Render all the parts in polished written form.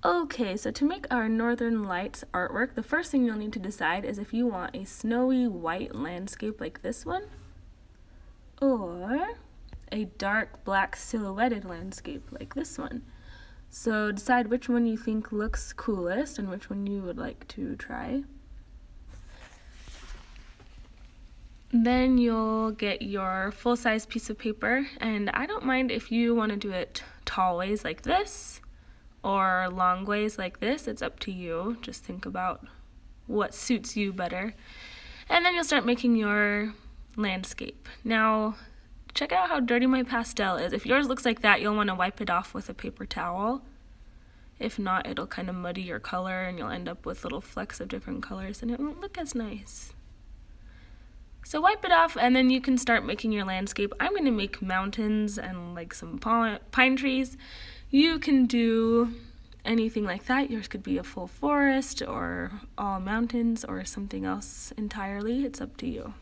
Okay, so to make our Northern Lights artwork, the first thing you'll need to decide is if you want a snowy white landscape like this one, or a dark black silhouetted landscape like this one. So decide which one you think looks coolest and which one you would like to try. Then you'll get your full-size piece of paper, and I don't mind if you want to do it tall ways like this or long ways like this. It's up to you. Just think about what suits you better. And then you'll start making your landscape. Now, check out how dirty my pastel is. If yours looks like that, you'll want to wipe it off with a paper towel. If not, it'll kind of muddy your color and you'll end up with little flecks of different colors and it won't look as nice. So wipe it off and then you can start making your landscape. I'm going to make mountains and like some pine trees. You can do anything like that. Yours could be a full forest or all mountains or something else entirely. It's up to you.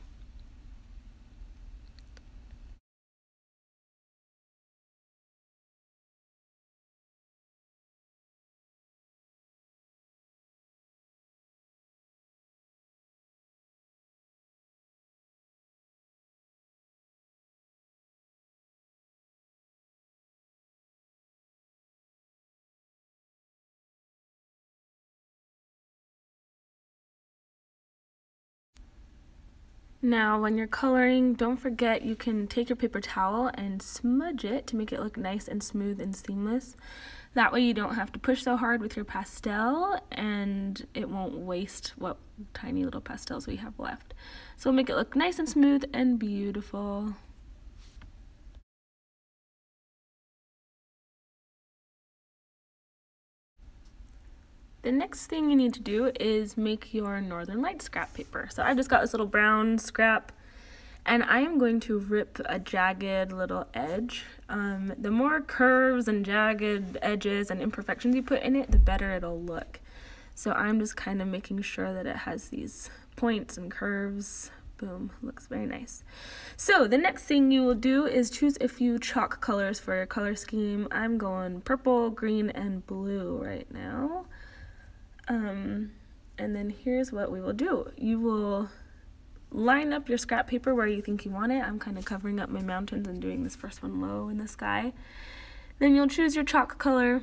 Now, when you're coloring, don't forget you can take your paper towel and smudge it to make it look nice and smooth and seamless. That way you don't have to push so hard with your pastel and it won't waste what tiny little pastels we have left. So make it look nice and smooth and beautiful. The next thing you need to do is make your Northern Lights scrap paper. So I've just got this little brown scrap and I am going to rip a jagged little edge. The more curves and jagged edges and imperfections you put in it, the better it'll look. So I'm just kind of making sure that it has these points and curves. Boom, looks very nice. So the next thing you will do is choose a few chalk colors for your color scheme. I'm going purple, green, and blue right now. And then here's what we will do. You will line up your scrap paper where you think you want it. I'm kind of covering up my mountains and doing this first one low in the sky. Then you'll choose your chalk color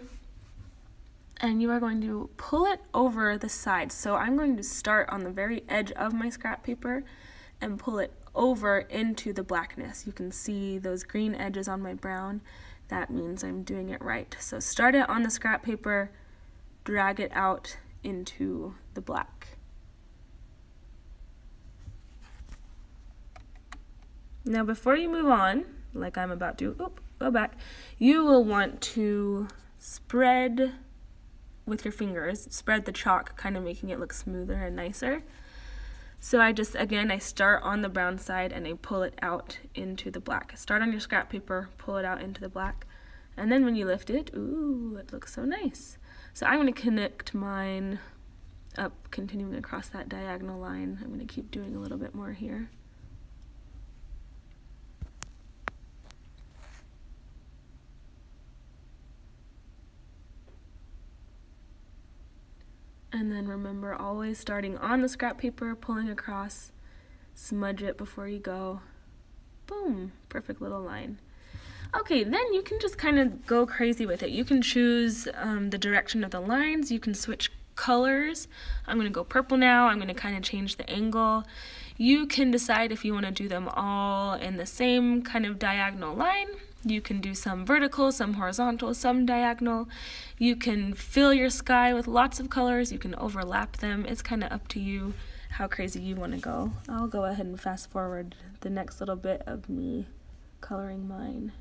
and you are going to pull it over the sides. So I'm going to start on the very edge of my scrap paper and pull it over into the blackness. You can see those green edges on my brown. That means I'm doing it right. So start it on the scrap paper, drag it out into the black. Now before you move on, like I'm about to, go back, you will want to spread with your fingers, spread the chalk, kind of making it look smoother and nicer. So I start on the brown side and I pull it out into the black. Start on your scrap paper, pull it out into the black, and then when you lift it, ooh, it looks so nice. So I'm going to connect mine up, continuing across that diagonal line. I'm going to keep doing a little bit more here. And then remember, always starting on the scrap paper, pulling across, smudge it before you go. Boom, perfect little line. Okay, then you can just kind of go crazy with it. You can choose the direction of the lines. You can switch colors. I'm going to go purple now. I'm going to kind of change the angle. You can decide if you want to do them all in the same kind of diagonal line. You can do some vertical, some horizontal, some diagonal. You can fill your sky with lots of colors. You can overlap them. It's kind of up to you how crazy you want to go. I'll go ahead and fast forward the next little bit of me coloring mine.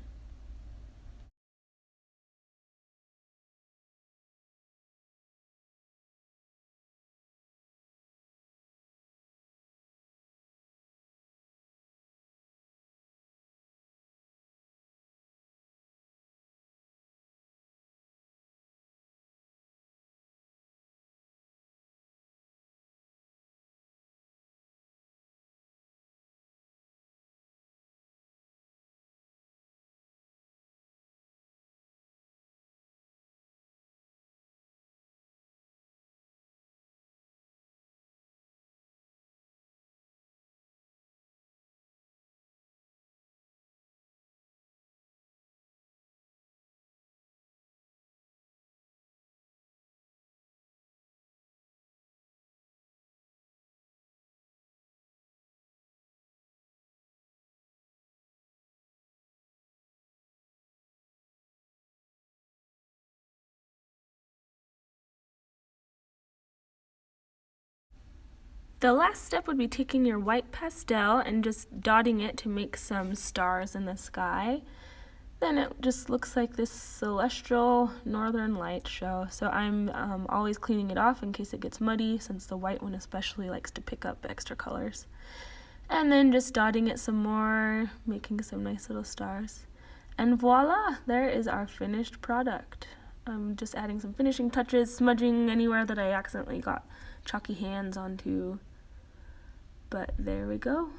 The last step would be taking your white pastel and just dotting it to make some stars in the sky. Then it just looks like this celestial northern light show. So I'm always cleaning it off in case it gets muddy, since the white one especially likes to pick up extra colors. And then just dotting it some more, making some nice little stars. And voila, there is our finished product. I'm just adding some finishing touches, smudging anywhere that I accidentally got chalky hands onto. But there we go.